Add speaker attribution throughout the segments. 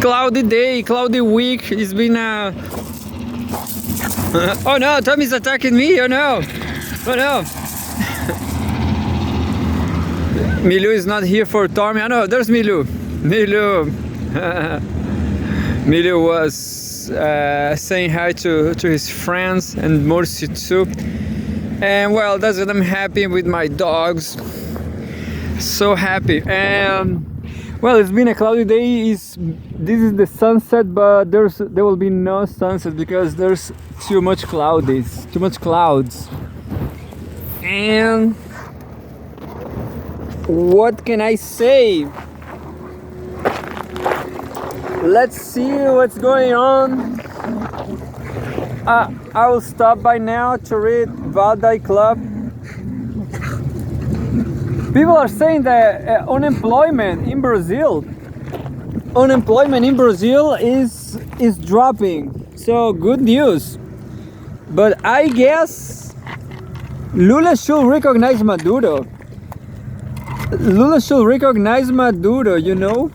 Speaker 1: Cloudy day, cloudy week. It's been a... oh no, Tommy's attacking me. Oh no. Oh no. Milu is not here for Tommy. Oh no, there's Milu. Milu. Milu was saying hi to his friends and Morsi too. And well, that's what I'm happy with my dogs. So happy. And well, it's been a cloudy day. This is the sunset, but there will be no sunset because there's too much clouds. And what can I say? Let's see what's going on. I will stop by now to read Valdai Club. People are saying that unemployment in Brazil is dropping. So good news. But I guess Lula should recognize Maduro. You know?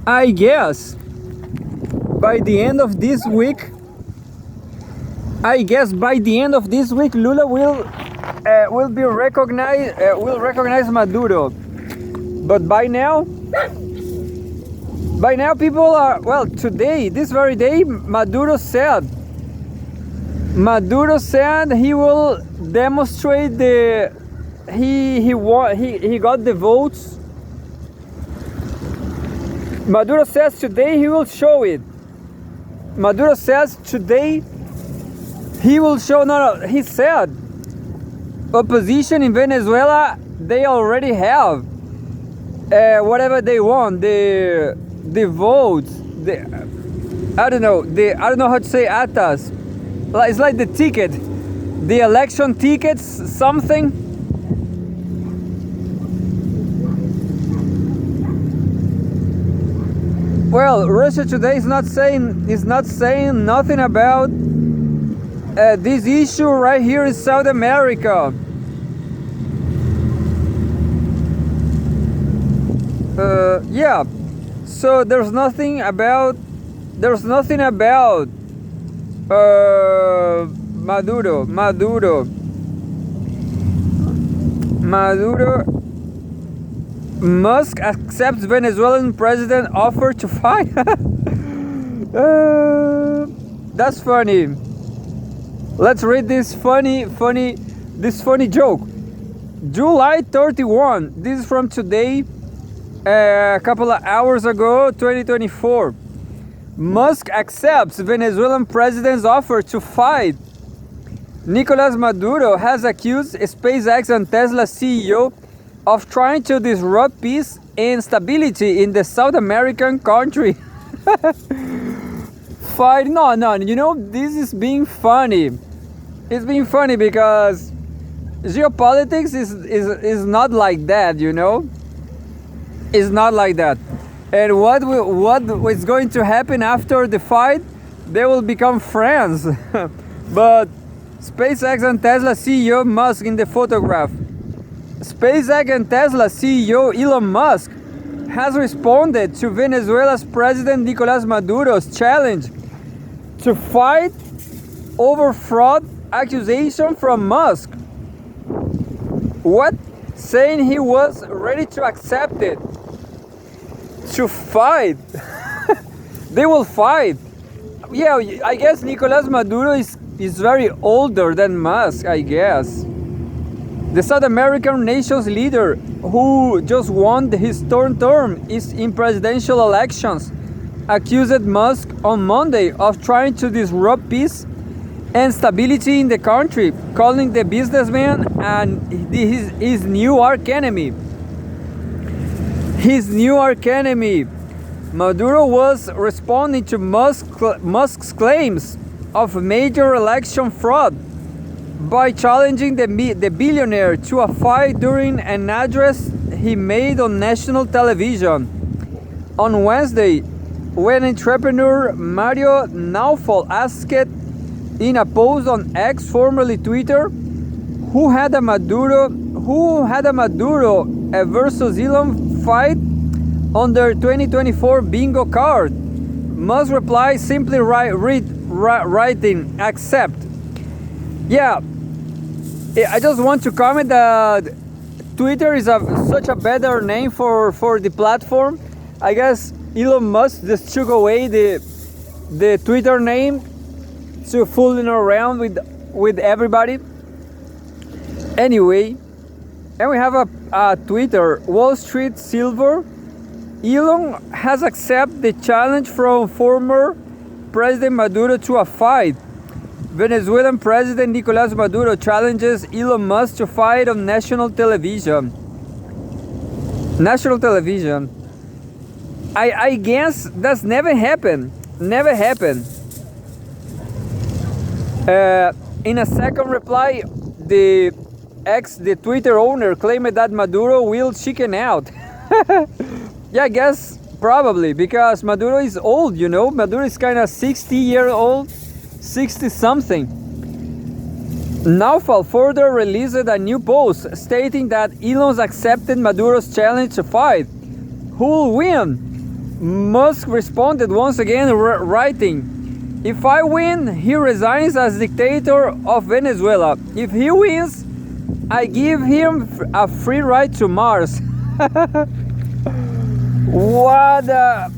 Speaker 1: I guess by the end of this week, Lula will recognize Maduro. But by now people are, well, today, this very day, Maduro said he will demonstrate he got the votes. Maduro says today he will show it. Maduro says today he will show. No, he said opposition in Venezuela, they already have whatever they want, the votes, I don't know how to say atas. It's like the ticket, the election tickets, something. Well, Russia today is not saying nothing about this issue right here in South America. Yeah, so there's nothing about Maduro. Musk accepts Venezuelan president offer to fight. That's funny. Let's read this funny joke. July 31. This is from today, a couple of hours ago, 2024. Musk accepts Venezuelan president's offer to fight. Nicolás Maduro has accused SpaceX and Tesla CEO of trying to disrupt peace and stability in the South American country. Fight? No, you know, this is being funny. It's being funny because geopolitics is not like that, you know? It's not like that. And what is going to happen after the fight? They will become friends. But SpaceX and Tesla CEO Musk in the photograph. SpaceX and Tesla CEO Elon Musk has responded to Venezuela's President Nicolás Maduro's challenge to fight over fraud accusation from Musk. What? Saying he was ready to accept it. To fight. They will fight. Yeah, I guess Nicolás Maduro is very older than Musk, I guess. The South American nation's leader, who just won his third term is in presidential elections, accused Musk on Monday of trying to disrupt peace and stability in the country, calling the businessman and his new archenemy. Maduro was responding to Musk's claims of major election fraud by challenging the billionaire to a fight during an address he made on national television. On Wednesday, when entrepreneur Mario Naufal asked in a post on X, formerly Twitter, who had a Maduro versus Elon fight on their 2024 bingo card, must reply simply writing accept. Yeah, I just want to comment that Twitter is such a better name for the platform. I guess Elon Musk just took away the Twitter name to fooling around with everybody. Anyway, and we have a Twitter, Wall Street Silver. Elon has accepted the challenge from former President Maduro to a fight. Venezuelan President Nicolas Maduro challenges Elon Musk to fight on national television. National television. I guess that's never happened. Never happened. In a second reply, the Twitter owner claimed that Maduro will chicken out. Yeah, I guess probably because Maduro is old, you know. Maduro is kind of 60-year-old, 60-something. Naufal further released a new post stating that Elon's accepted Maduro's challenge to fight. Who will win? Musk responded once again, writing, "If I win, he resigns as dictator of Venezuela. If he wins, I give him a free ride to Mars." What a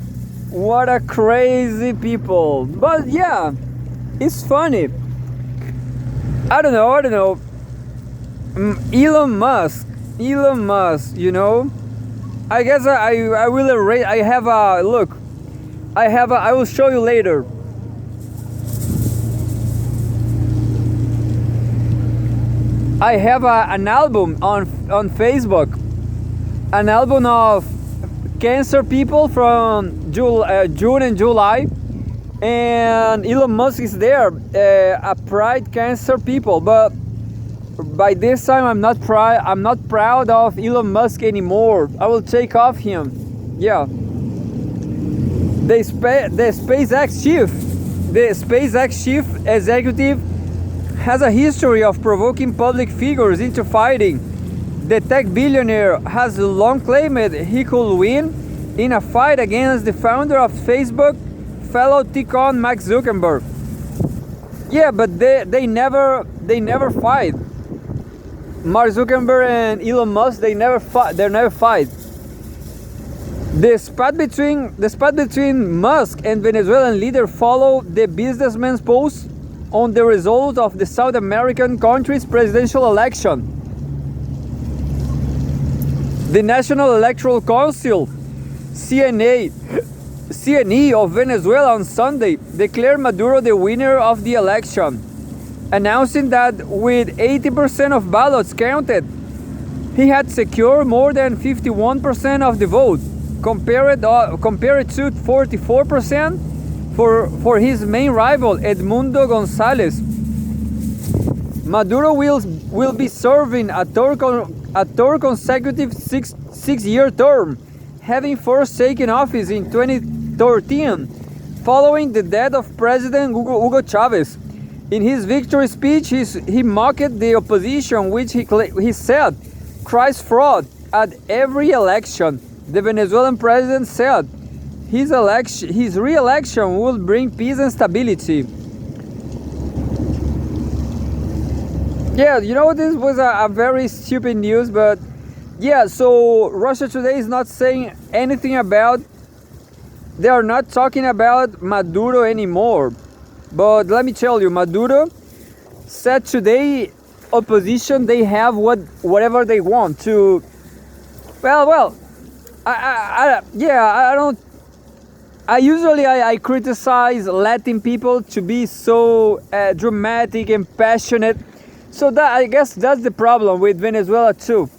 Speaker 1: crazy people. But yeah, it's funny. I don't know. Elon Musk, you know. I guess I will erase. I have a look. I will show you later. I have an album on Facebook, an album of cancer people from June and July, and Elon Musk is there, a pride cancer people. But by this time, I'm not proud of Elon Musk anymore. I will take off him. Yeah. The SpaceX chief executive has a history of provoking public figures into fighting. The tech billionaire has long claimed he could win in a fight against the founder of Facebook, fellow Ticon Mark Zuckerberg. Yeah, but they never fight. Mark Zuckerberg and Elon Musk, they never fight. The spat between Musk and Venezuelan leader follow the businessman's post on the result of the South American country's presidential election. The National Electoral Council, CNE of Venezuela on Sunday declared Maduro the winner of the election, announcing that with 80% of ballots counted, he had secured more than 51% of the vote, compared to 44% for his main rival Edmundo Gonzalez. Maduro will be serving a third consecutive six-year term, having first taken office in 2013, following the death of President Hugo Chavez. In his victory speech, he mocked the opposition, which he said cries fraud at every election. The Venezuelan president said his re-election will bring peace and stability. Yeah, you know, this was a very stupid news, but yeah, so Russia Today is not saying anything about, they are not talking about Maduro anymore. But let me tell you, Maduro said today, opposition, they have whatever they want to. Well, I don't. I usually criticize Latin people to be so dramatic and passionate. So that, I guess that's the problem with Venezuela too.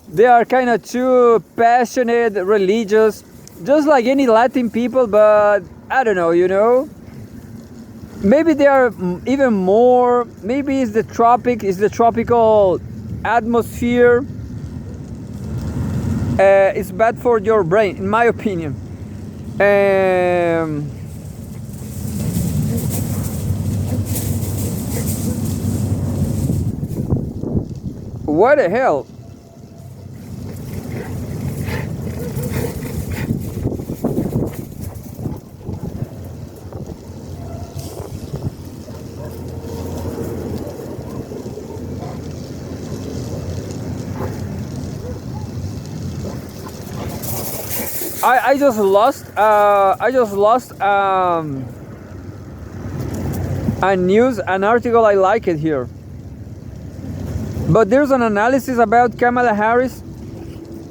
Speaker 1: They are kind of too passionate, religious, just like any Latin people. But I don't know, you know. Maybe they are even more. Maybe it's the tropical atmosphere. It's bad for your brain, in my opinion. What the hell? I just lost an article. I like it here, but there's an analysis about Kamala Harris.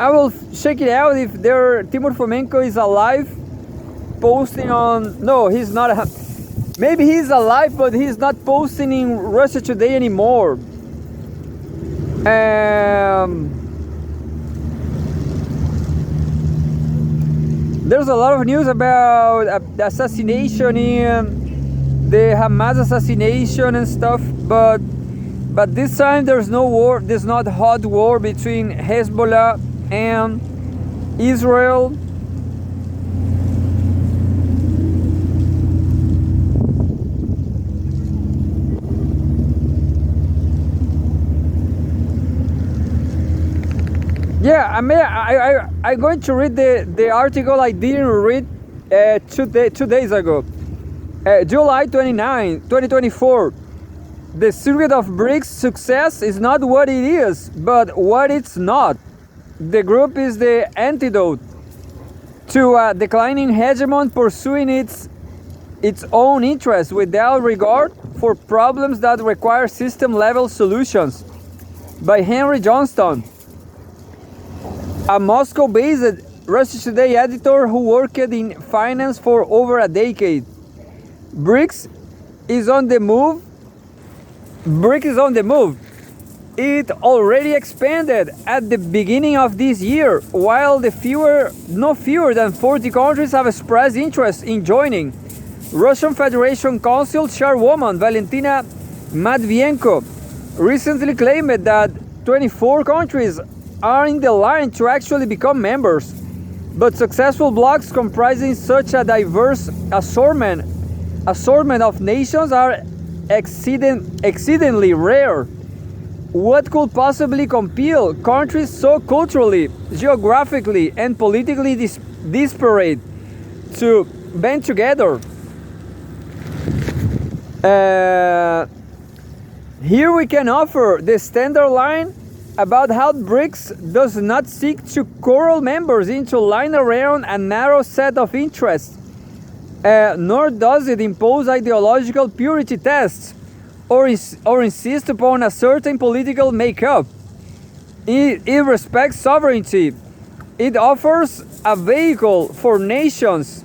Speaker 1: I will check it out if Timur Fomenko is alive. Posting on, no, he's not. Maybe he's alive, but he's not posting in Russia Today anymore. There's a lot of news about the assassination in the Hamas assassination and stuff, but this time there's no war. There's not hot war between Hezbollah and Israel. Yeah, I mean, I'm going to read the article I didn't read 2 days ago. July 29, 2024. The secret of Brics' success is not what it is, but what it's not. The group is the antidote to a declining hegemon pursuing its own interests without regard for problems that require system-level solutions. By Henry Johnston, a Moscow-based Russia Today editor who worked in finance for over a decade. Brics is on the move. It already expanded at the beginning of this year, while no fewer than 40 countries have expressed interest in joining. Russian Federation Council chairwoman Valentina Matvienko recently claimed that 24 countries are in the line to actually become members, but successful blocs comprising such a diverse assortment of nations are exceedingly rare. What could possibly compel countries so culturally, geographically, and politically disparate to band together? Here we can offer the standard line about how Brics does not seek to corral members into line around a narrow set of interests, nor does it impose ideological purity tests or insist upon a certain political makeup. It respects sovereignty. It offers a vehicle for nations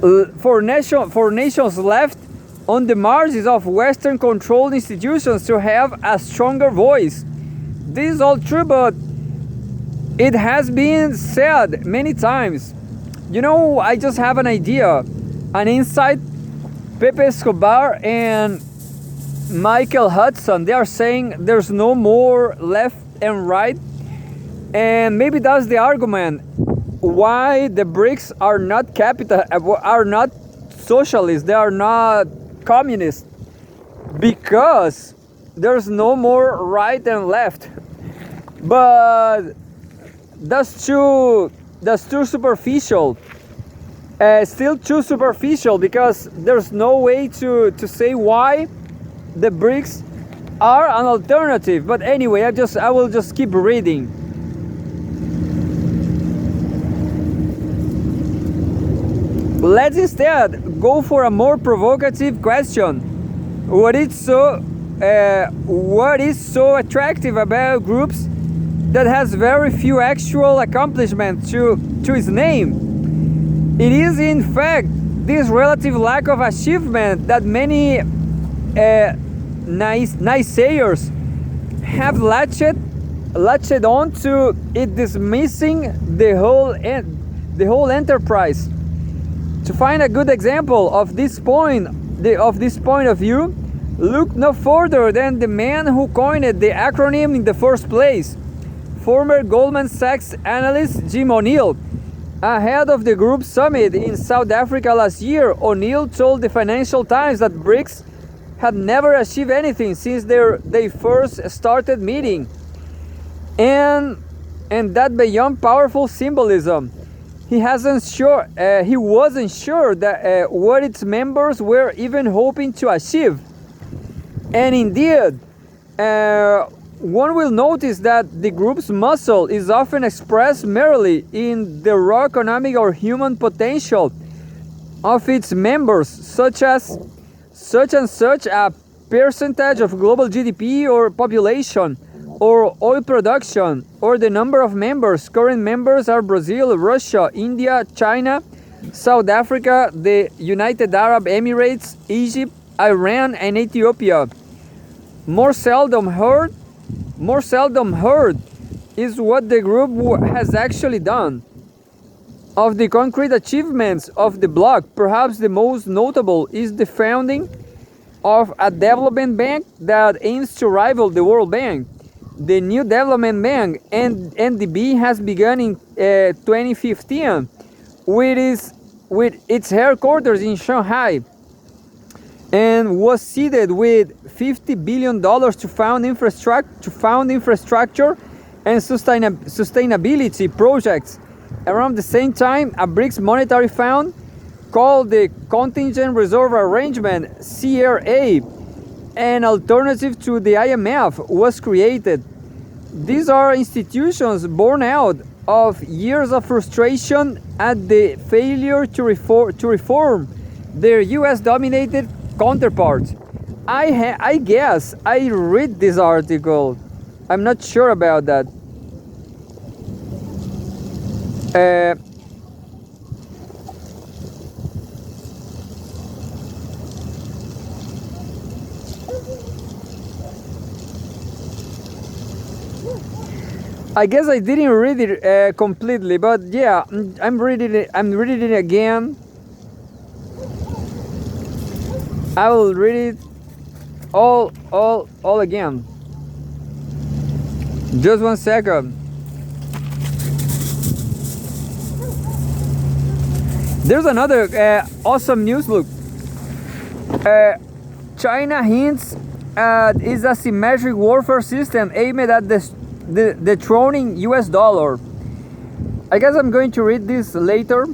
Speaker 1: left on the margins of Western-controlled institutions to have a stronger voice. This is all true, but it has been said many times. You know, I just have an idea, an insight. Pepe Escobar and Michael Hudson, they are saying there's no more left and right, and maybe that's the argument why the Brics are not socialists, they are not communists, because there's no more right and left. But that's too superficial. Still too superficial, because there's no way to say why the Brics are an alternative. But anyway, I will just keep reading. Let's instead go for a more provocative question. What is so attractive about groups that has very few actual accomplishments to its name? It is in fact this relative lack of achievement that many naysayers have latched on to it, dismissing the whole enterprise. To find a good example of this point of view, look no further than the man who coined the acronym in the first place, former Goldman Sachs analyst Jim O'Neill. Ahead of the group summit in South Africa last year, O'Neill told the Financial Times that Brics had never achieved anything since they first started meeting, and that beyond powerful symbolism, he wasn't sure that what its members were even hoping to achieve. And indeed, one will notice that the group's muscle is often expressed merely in the raw economic or human potential of its members, such as such and such a percentage of global GDP or population or oil production, or the number of members. Current members are Brazil, Russia, India, China, South Africa, the United Arab Emirates, Egypt, Iran, and Ethiopia. More seldom heard is what the group has actually done. Of the concrete achievements of the bloc, perhaps the most notable is the founding of a development bank that aims to rival the World Bank. The new development bank, NDB, has begun in 2015 with its headquarters in Shanghai, and was seeded with $50 billion to found infrastructure and sustainability projects. Around the same time, a Brics monetary fund called the Contingent Reserve Arrangement, CRA, an alternative to the IMF, was created. These are institutions born out of years of frustration at the failure to reform their US-dominated counterparts. I guess I read this article. I'm not sure about that. I guess I didn't read it completely, but yeah, I'm reading it again. I will read it all again. Just 1 second. There's another awesome news. Look, China hints at its asymmetric warfare system aimed at dethroning US dollar. I guess I'm going to read this later.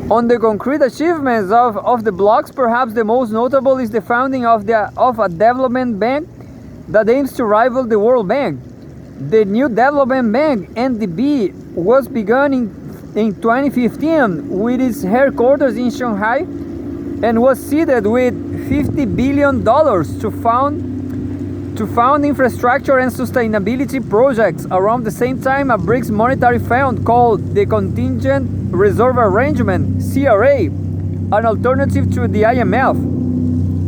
Speaker 1: On the concrete achievements of the blocs, perhaps the most notable is the founding of a development bank that aims to rival the World Bank. The new development bank, NDB, was begun in 2015 with its headquarters in Shanghai, and was seeded with $50 billion to fund infrastructure and sustainability projects. Around the same time, a Brics monetary fund called the Contingent Reserve Arrangement, CRA, an alternative to the IMF,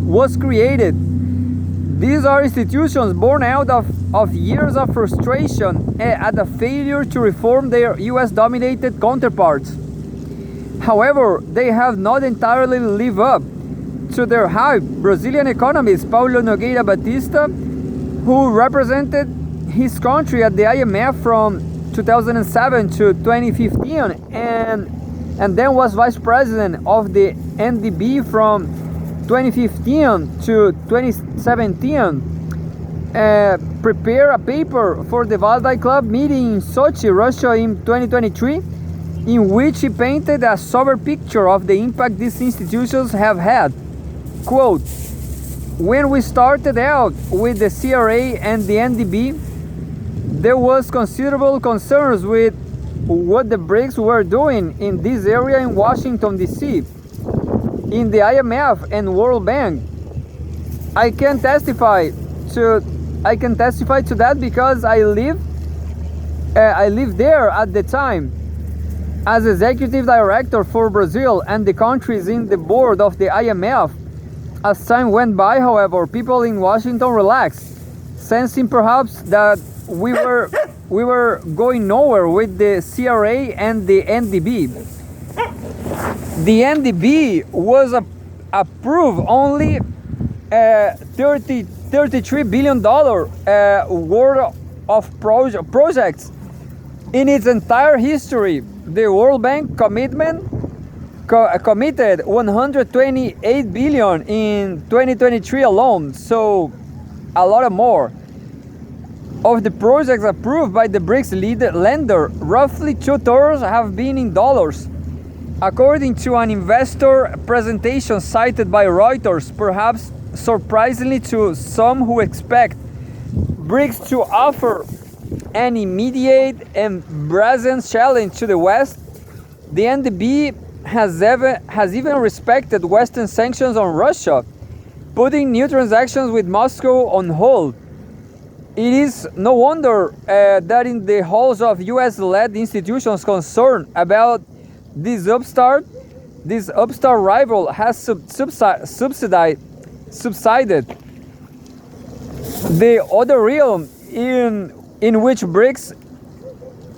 Speaker 1: was created. These are institutions born out of years of frustration at the failure to reform their US-dominated counterparts. However, they have not entirely lived up to their hype. Brazilian economist Paulo Nogueira Batista, who represented his country at the IMF from 2007 to 2015 and then was vice president of the NDB from 2015 to 2017, prepared a paper for the Valdai Club meeting in Sochi, Russia in 2023, in which he painted a sober picture of the impact these institutions have had. Quote, "When we started out with the CRA and the NDB, there was considerable concerns with what the Brics were doing in this area in Washington, D.C., in the IMF and World Bank. I can testify to that because I lived there at the time as executive director for Brazil and the countries in the board of the IMF. As time went by, however, people in Washington relaxed, sensing perhaps that we were going nowhere with the CRA and the NDB. The NDB was approved only $33 billion worth of projects in its entire history. The World Bank committed 128 billion in 2023 alone, so a lot more. Of the projects approved by the Brics lender, roughly 2/3 have been in dollars. According to an investor presentation cited by Reuters, perhaps surprisingly to some who expect Brics to offer an immediate and brazen challenge to the West, the NDB has even respected Western sanctions on Russia, putting new transactions with Moscow on hold. It is no wonder that in the halls of US-led institutions concerned about this upstart rival has subsided. The other realm in which Brics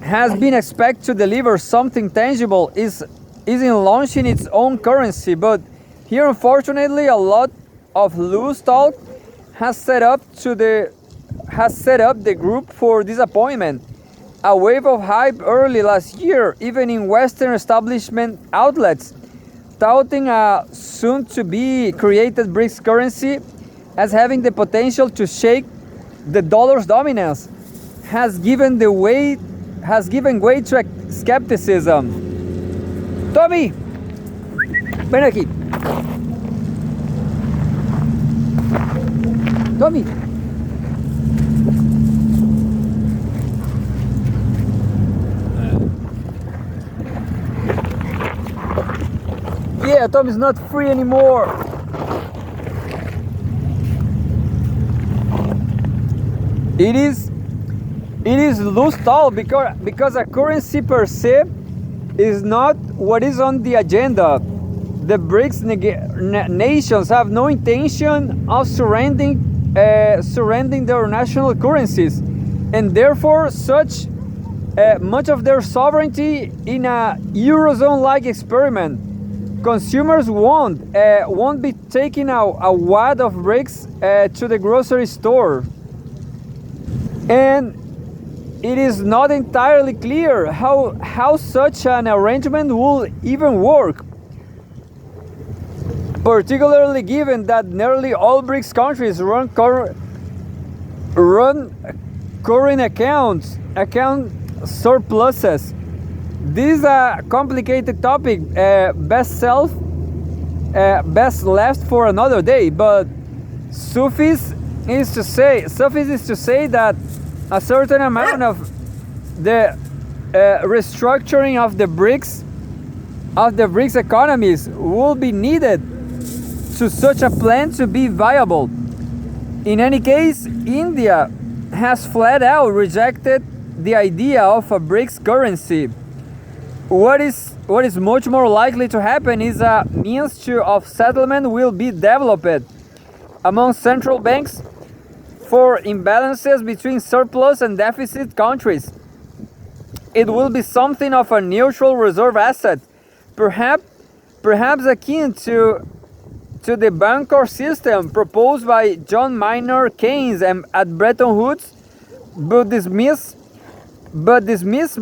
Speaker 1: has been expected to deliver something tangible is in launching its own currency, but here unfortunately a lot of loose talk has set up the group for disappointment. A wave of hype early last year, even in Western establishment outlets, touting a soon-to-be created Brics currency as having the potential to shake the dollar's dominance, has given way to skepticism. Tommy, ven aquí. Tommy. Yeah, Tommy's not free anymore. It is loose talk because a currency per se is not what is on the agenda. The Brics nations have no intention of surrendering their national currencies, and therefore much of their sovereignty in a Eurozone-like experiment. Consumers won't be taking a wad of Brics to the grocery store. And it is not entirely clear how such an arrangement will even work, particularly given that nearly all Brics countries run current account surpluses. This is a complicated topic, best left for another day, but suffice is to say that a certain amount of the restructuring of the Brics economies will be needed to such a plan to be viable. In any case, India has flat out rejected the idea of a Brics currency. What is much more likely to happen is a means of settlement will be developed among central banks for imbalances between surplus and deficit countries. It will be something of a neutral reserve asset, perhaps akin to the Bancor system proposed by John Maynard Keynes at Bretton Woods, but dismissed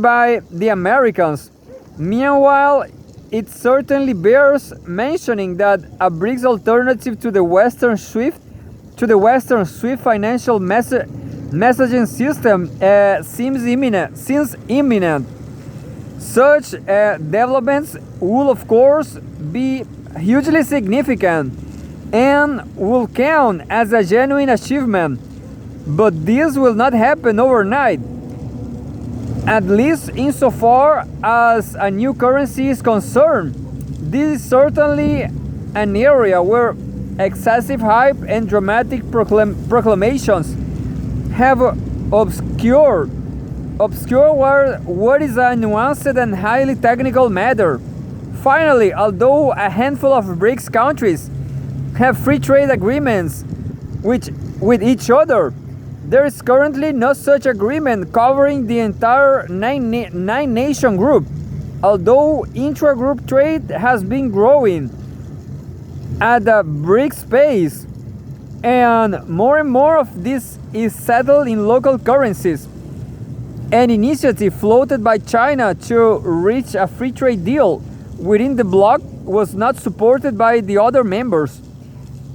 Speaker 1: by the Americans. Meanwhile, it certainly bears mentioning that a Brics alternative to the Western SWIFT financial messaging system seems imminent. Such developments will of course be hugely significant and will count as a genuine achievement, but this will not happen overnight, at least insofar as a new currency is concerned. This is certainly an area where excessive hype and dramatic proclamations have obscured what is a nuanced and highly technical matter. Finally, although a handful of Brics countries have free trade agreements with each other, there is currently no such agreement covering the entire nine-nation group, although intra-group trade has been growing at a Brics pace, and more of this is settled in local currencies. An initiative floated by China to reach a free trade deal within the bloc was not supported by the other members.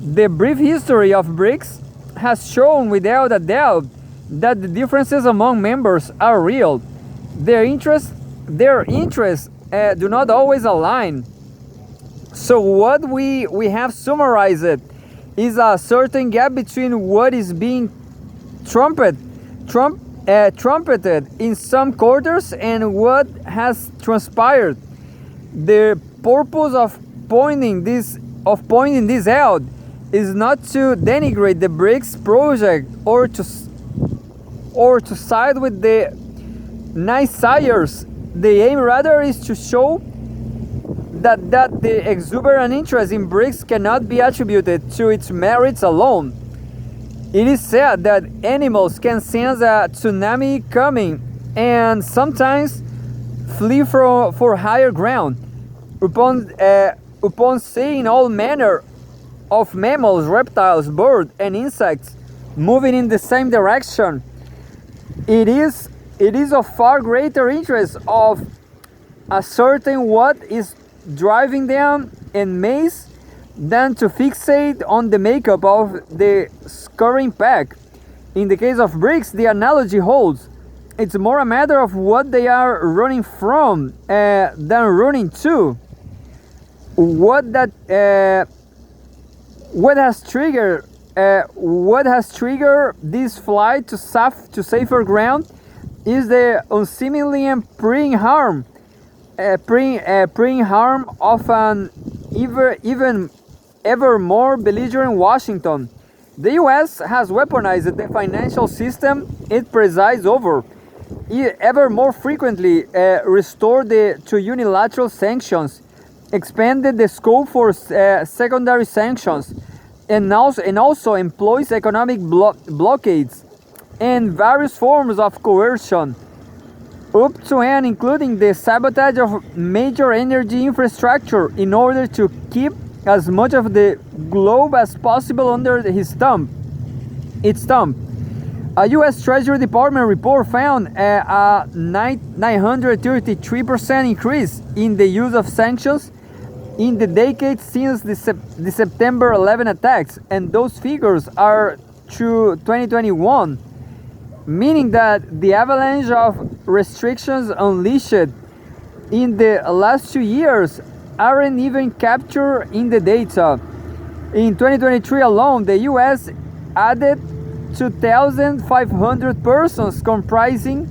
Speaker 1: The brief history of Brics has shown without a doubt that the differences among members are real. Their interests do not always align. So what we have summarized is a certain gap between what is being trumpeted in some quarters and what has transpired. The purpose of pointing this out is not to denigrate the Brics project or to side with the naysayers. The aim rather is to show that the exuberant interest in Brics cannot be attributed to its merits alone. It is said that animals can sense a tsunami coming and sometimes flee for higher ground. Upon seeing all manner of mammals, reptiles, birds, and insects moving in the same direction, it is of far greater interest of ascertain what is driving them en masse than to fixate on the makeup of the scurrying pack. In the case of Brics, the analogy holds. It's more a matter of what they are running from than running to. What has triggered this flight to safer ground is the unseemly and preying harm of an even ever more belligerent Washington. The U.S. has weaponized the financial system it presides over, ever more frequently restored to unilateral sanctions, expanded the scope for secondary sanctions, and also employs economic blockades and various forms of coercion, up to and including the sabotage of major energy infrastructure in order to keep as much of the globe as possible under its thumb. A U.S. Treasury Department report found a 933% increase in the use of sanctions in the decade since the September 11 attacks, and those figures are through 2021, meaning that the avalanche of restrictions unleashed in the last 2 years aren't even captured in the data. In 2023 alone, the US added 2,500 persons comprising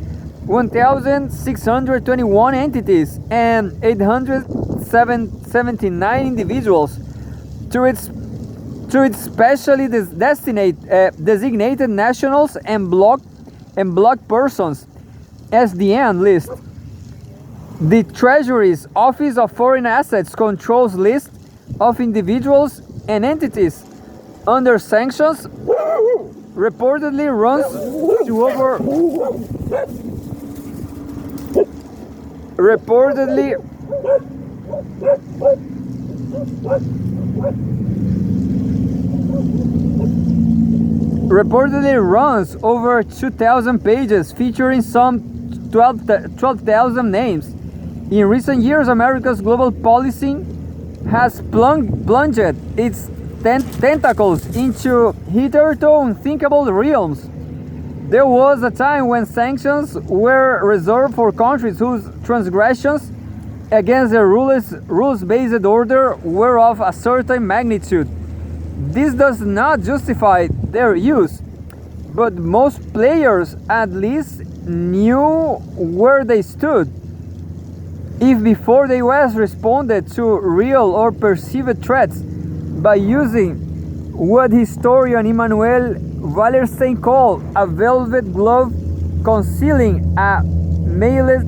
Speaker 1: 1,621 entities and 879 individuals to its specially designated nationals and block persons (SDN) list. The Treasury's Office of Foreign Assets controls list of individuals and entities under sanctions reportedly runs to over reportedly runs over 2,000 pages, featuring some 12,000 names. In recent years, America's global policing has plunged its tentacles into hitherto unthinkable realms. There was a time when sanctions were reserved for countries whose transgressions against the rules-based order were of a certain magnitude. This does not justify their use, but most players at least knew where they stood. If before the US responded to real or perceived threats by using what historian Immanuel Wallerstein called a velvet glove concealing a mailed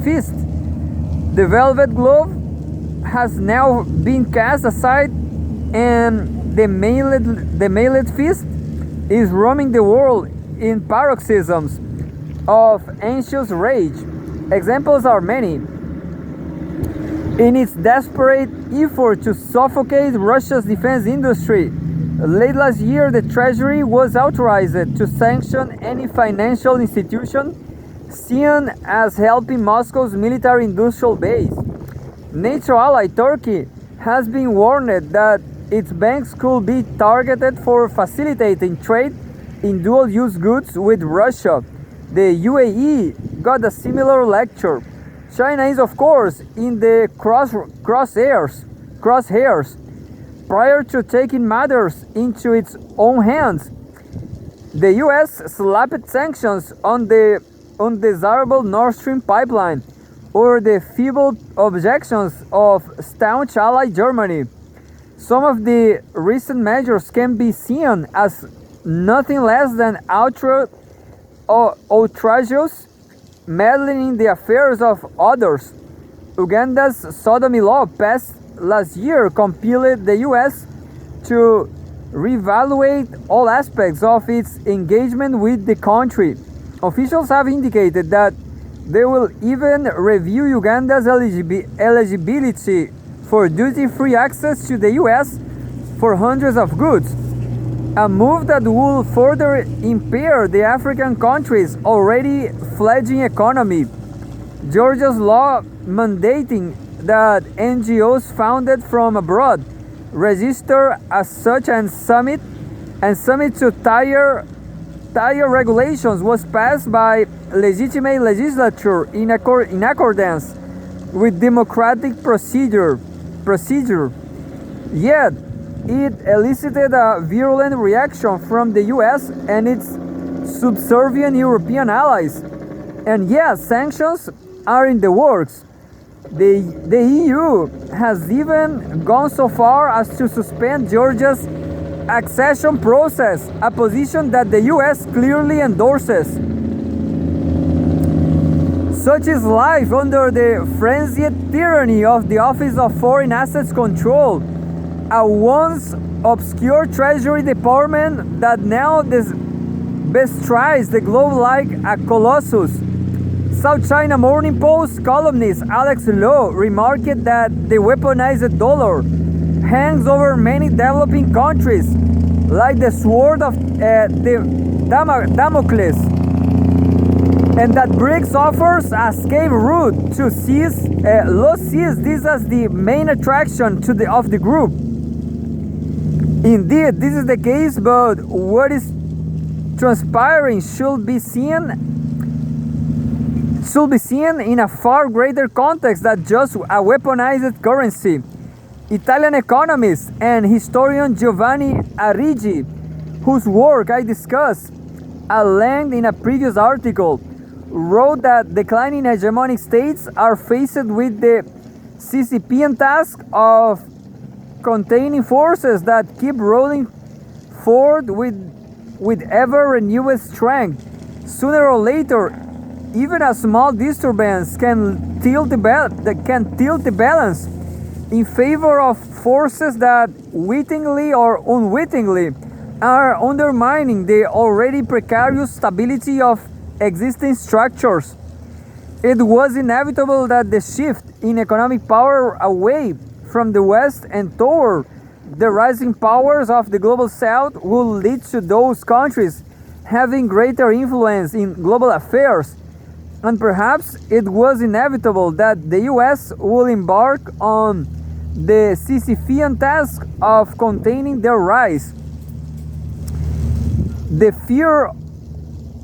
Speaker 1: fist, the velvet glove has now been cast aside and the mailed fist is roaming the world in paroxysms of anxious rage. Examples are many. In its desperate effort to suffocate Russia's defense industry, late last year the Treasury was authorized to sanction any financial institution seen as helping Moscow's military-industrial base. NATO ally Turkey has been warned that its banks could be targeted for facilitating trade in dual-use goods with Russia. The UAE got a similar lecture. China is, of course, in the crosshairs. Prior to taking matters into its own hands, the U.S. slapped sanctions on the undesirable Nord Stream pipeline over the feeble objections of staunch ally Germany. Some of the recent measures can be seen as nothing less than outrageous meddling in the affairs of others. Uganda's sodomy law passed last year compelled the U.S. to reevaluate all aspects of its engagement with the country. Officials have indicated that they will even review Uganda's eligibility for duty-free access to the U.S. for hundreds of goods, a move that will further impair the African country's already fledgling economy. Georgia's law mandating that NGOs founded from abroad register as such and submit to tighter regulations was passed by legitimate legislature in accordance with democratic procedure. Yet, it elicited a virulent reaction from the US and its subservient European allies. And yes, sanctions are in the works. The EU has even gone so far as to suspend Georgia's accession process, a position that the US clearly endorses. Such is life under the frenzied tyranny of the Office of Foreign Assets Control, a once obscure Treasury Department that now bestrides the globe like a colossus. South China Morning Post columnist Alex Lowe remarked that the weaponized dollar hangs over many developing countries like the sword of Damocles, and that Brics offers a escape route to Lowe sees this as the main attraction of the group. Indeed, this is the case, but what is transpiring should be seen in a far greater context than just a weaponized currency. Italian economist and historian Giovanni Arrighi, whose work I discussed at length in a previous article, wrote that declining hegemonic states are faced with the Sisyphean task of containing forces that keep rolling forward with ever renewed strength. Sooner or later, even a small disturbance can tilt the balance in favor of forces that wittingly or unwittingly are undermining the already precarious stability of existing structures. It was inevitable that the shift in economic power away from the West and toward the rising powers of the global South would lead to those countries having greater influence in global affairs. And perhaps it was inevitable that the US would embark on the Sisyphean task of containing their rise. The fear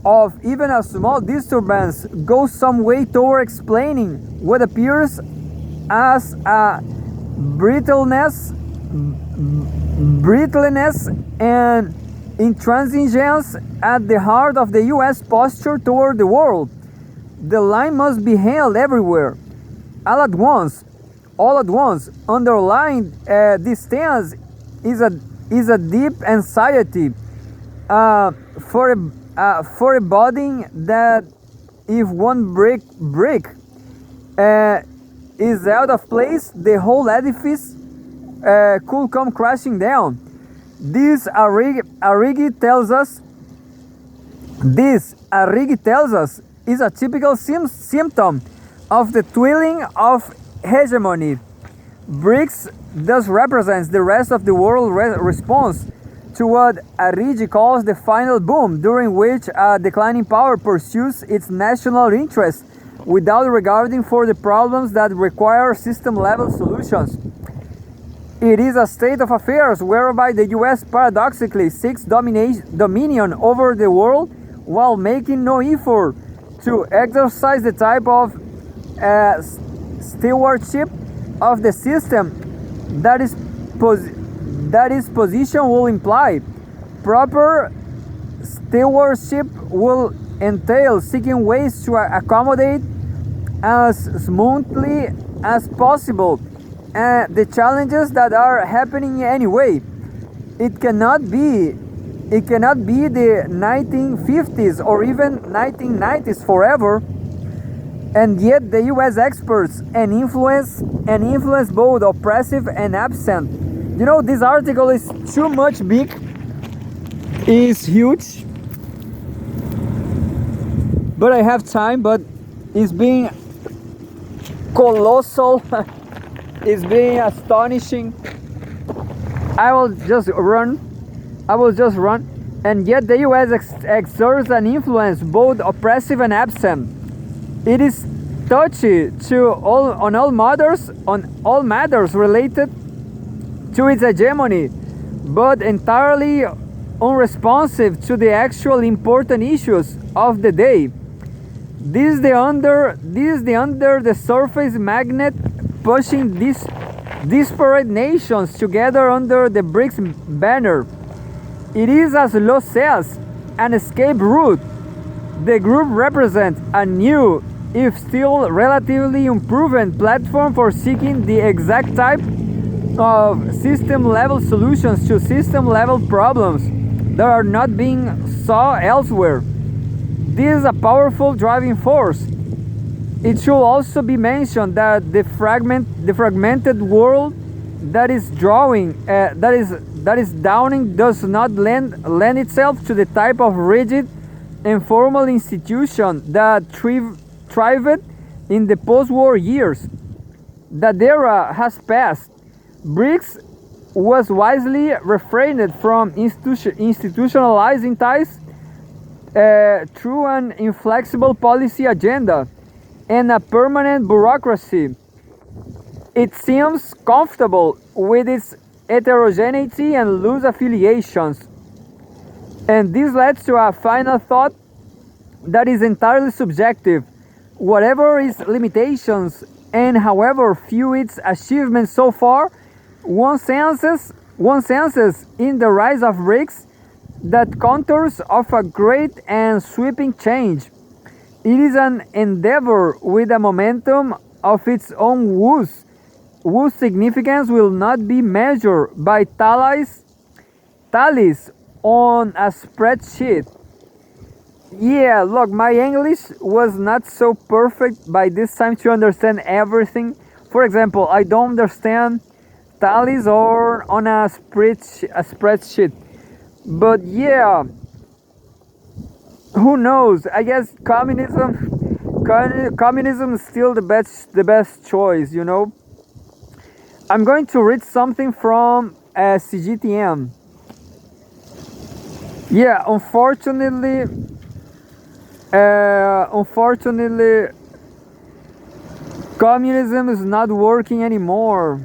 Speaker 1: of even a small disturbance goes some way toward explaining what appears as a brittleness and intransigence at the heart of the US posture toward the world. The line must be held everywhere, all at once. Underlying this stance is a deep anxiety foreboding that if one brick is out of place, the whole edifice could come crashing down. This Arrighi tells us is a typical symptom of the twirling of hegemony. Brics thus represents the rest of the world response to what Arrighi calls the final boom, during which a declining power pursues its national interests without regarding for the problems that require system-level solutions. It is a state of affairs whereby the US paradoxically seeks dominion over the world while making no effort to exercise the type of stewardship of the system that is that its position will imply. Proper stewardship will entail seeking ways to accommodate as smoothly as possible the challenges that are happening anyway. It cannot be the 1950s or even 1990s forever. And yet the US experts and influence both oppressive and absent. You know, this article is too much big. It's huge. But I have time, but it's being colossal. It's being astonishing. I will just run. And yet the US exerts an influence both oppressive and absent. It is touchy on all matters related to its hegemony, but entirely unresponsive to the actual important issues of the day. This is the under the surface magnet pushing these disparate nations together under the Brics banner. It is, as Lo says, an escape route. The group represents a new, if still relatively unproven, platform for seeking the exact type of system-level solutions to system-level problems that are not being sought elsewhere. This is a powerful driving force. It should also be mentioned that the fragmented world that is dawning does not lend itself to the type of rigid and formal institution that thrived in the post-war years. That era has passed. Brics was wisely refrained from institutionalizing ties through an inflexible policy agenda and a permanent bureaucracy. It seems comfortable with its heterogeneity and loose affiliations. And this leads to a final thought that is entirely subjective. Whatever its limitations and however few its achievements so far, one senses in the rise of Brics that contours of a great and sweeping change. It is an endeavor with a momentum of its own whose significance will not be measured by tallies on a spreadsheet. Yeah, look, my English was not so perfect by this time to understand everything. For example, I don't understand tallies or on a spreadsheet. But yeah, who knows? I guess communism is still the best choice, you know. I'm going to read something from CGTM. Yeah, unfortunately, communism is not working anymore.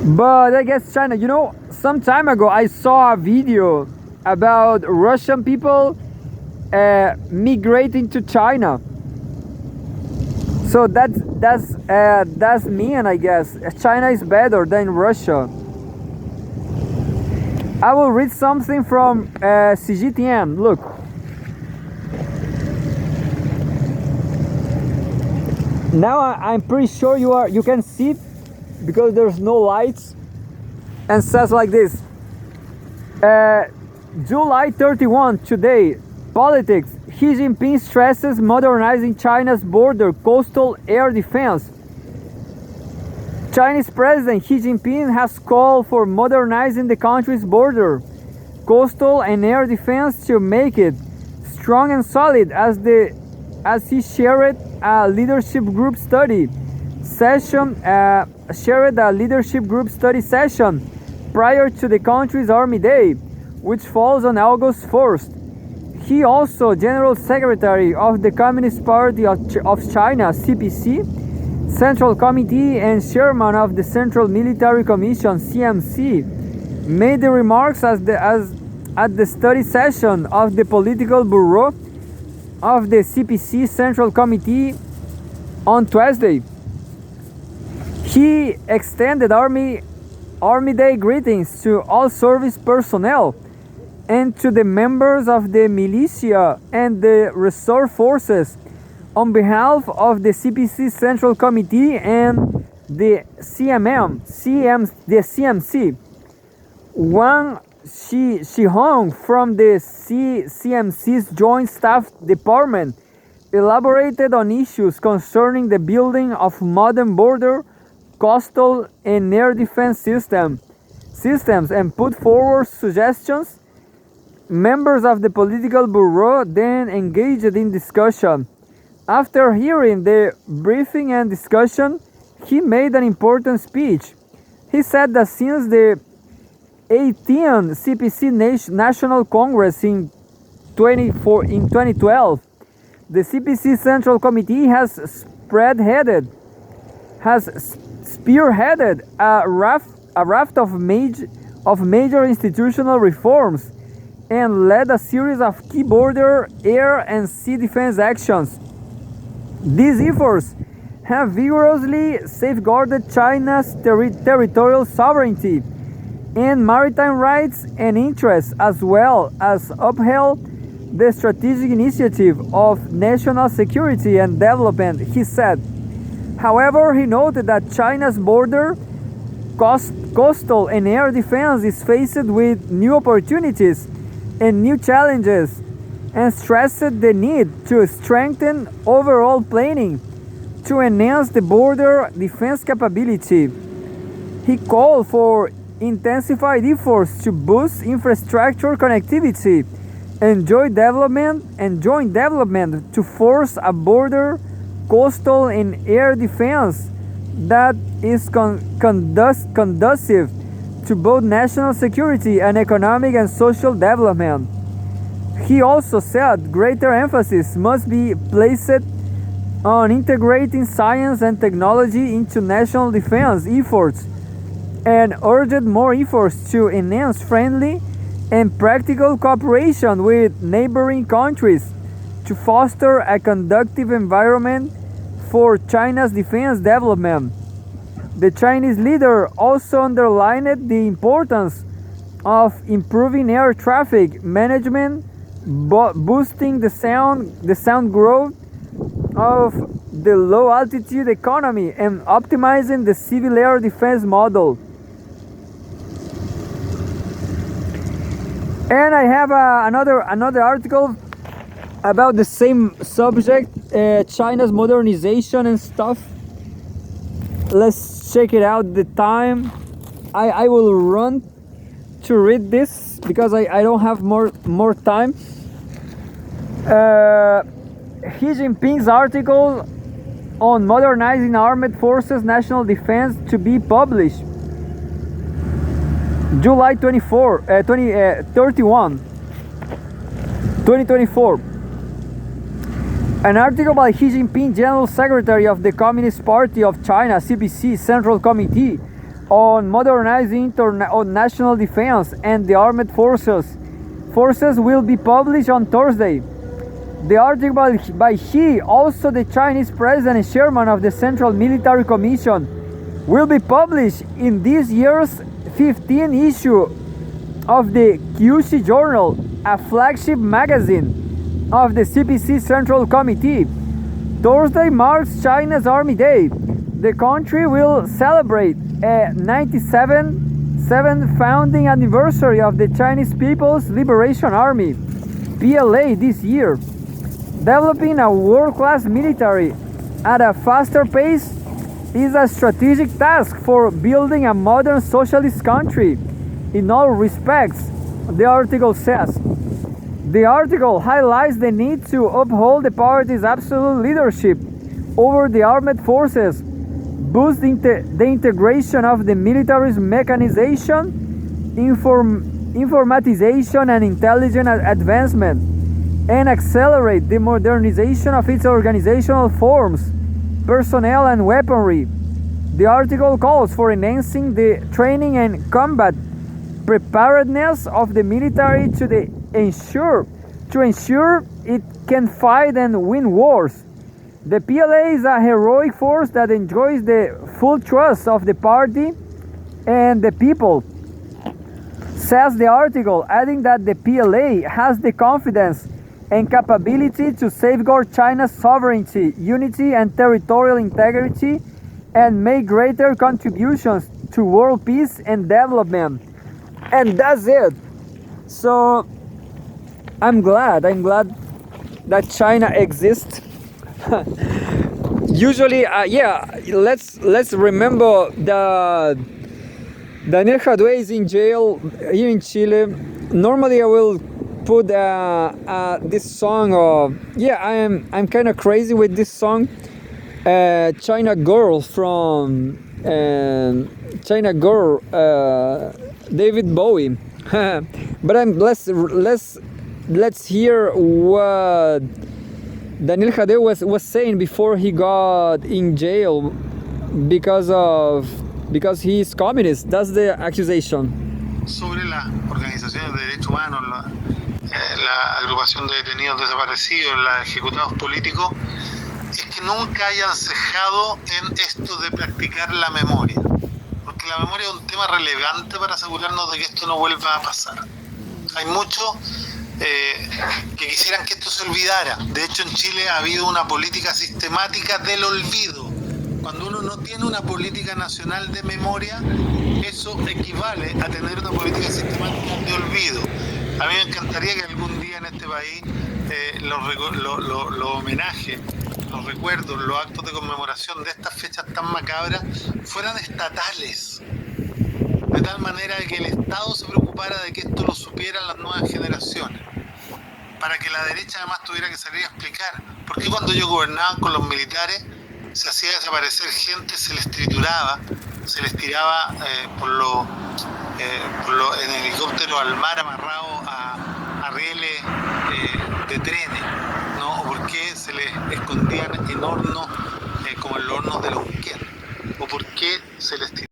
Speaker 1: But I guess China, you know, some time ago I saw a video about Russian people migrating to China. So that's mean, I guess. China is better than Russia. I will read something from CGTM. Look. Now I'm pretty sure you can see it because there's no lights, and says like this. July 31 today. Politics. Xi Jinping stresses modernizing China's border coastal air defense. Chinese President Xi Jinping has called for modernizing the country's border, coastal and air defense to make it strong and solid as he shared a leadership group study session prior to the country's Army Day, which falls on August 1st. He also General Secretary of the Communist Party of China, CPC, Central Committee and Chairman of the Central Military Commission, CMC, made the remarks at the study session of the Political Bureau of the CPC Central Committee on Tuesday. He extended Army Day greetings to all service personnel and to the members of the militia and the reserve forces on behalf of the CPC Central Committee and the CMC. Wang Shihong from the CMC's Joint Staff Department elaborated on issues concerning the building of modern border, coastal and air defense systems and put forward suggestions. Members of the political bureau then engaged in discussion. After hearing the briefing and discussion, he made an important speech. He said that since the 18th CPC National Congress in 2012, the CPC Central Committee has spearheaded a raft of major institutional reforms and led a series of key border, air, and sea defense actions. These efforts have vigorously safeguarded China's territorial sovereignty and maritime rights and interests, as well as upheld the strategic initiative of national security and development, he said. However, he noted that China's border, coastal and air defense is faced with new opportunities and new challenges, and stressed the need to strengthen overall planning to enhance the border defense capability. He called for intensified efforts to boost infrastructure connectivity and joint development to force a border, coastal and air defense that is conducive to both national security and economic and social development. He also said greater emphasis must be placed on integrating science and technology into national defense efforts and urged more efforts to enhance friendly and practical cooperation with neighboring countries to foster a conducive environment for China's defense development. The Chinese leader also underlined the importance of improving air traffic management, boosting the sound growth of the low altitude economy, and optimizing the civil air defense model. And I have another article about the same subject, China's modernization and stuff. Let's check it out. The time I will run to read this because I don't have more time. Xi Jinping's article on modernizing armed forces national defense to be published July 31, 2024. An article by Xi Jinping, General Secretary of the Communist Party of China, CPC Central Committee, on modernizing national defense and the armed forces will be published on Thursday. The article by Xi, also the Chinese President and Chairman of the Central Military Commission, will be published in this year's 15th issue of the Kyushi Journal, a flagship magazine of the CPC Central Committee. Thursday marks China's Army Day. The country will celebrate a 97th founding anniversary of the Chinese People's Liberation Army, PLA, this year. Developing a world-class military at a faster pace is a strategic task for building a modern socialist country in all respects, the article says. The article highlights the need to uphold the party's absolute leadership over the armed forces, boost the integration of the military's mechanization, informatization and intelligence advancement, and accelerate the modernization of its organizational forms, personnel and weaponry. The article calls for enhancing the training and combat preparedness of the military to ensure it can fight and win wars. The PLA is a heroic force that enjoys the full trust of the party and the people, says the article, adding that the PLA has the confidence and capability to safeguard China's sovereignty, unity, and territorial integrity and make greater contributions to world peace and development. And that's it. So I'm glad that China exists. Usually, let's remember that Daniel Jadue is in jail here in Chile. Normally, I will put this song. I'm kind of crazy with this song. China Girl from China Girl, David Bowie. But let's hear what Daniel Jadue was saying before he got in jail because he is communist. That's the accusation.
Speaker 2: Sobre las organizaciones de derechos humanos, la agrupación de detenidos desaparecidos, los ejecutados políticos, es que nunca hayan cejado en esto de practicar la memoria. Porque la memoria es un tema relevante para asegurarnos de que esto no vuelva a pasar. Hay muchos que quisieran que esto se olvidara. De hecho, en Chile ha habido una política sistemática del olvido. Cuando uno no tiene una política nacional de memoria, eso equivale a tener una política sistemática de olvido. A mí me encantaría que algún día en este país los homenajes, los recuerdos, los actos de conmemoración de estas fechas tan macabras fueran estatales, de tal manera que el Estado se preocupara de que esto lo supieran las nuevas generaciones, para que la derecha además tuviera que salir a explicar por qué cuando ellos gobernaban con los militares se hacía desaparecer gente, se les trituraba, se les tiraba en helicóptero al mar amarrado a rieles de trenes, ¿no? O por qué se les escondían en hornos como en los hornos de los Unquén, o por qué se les tiraba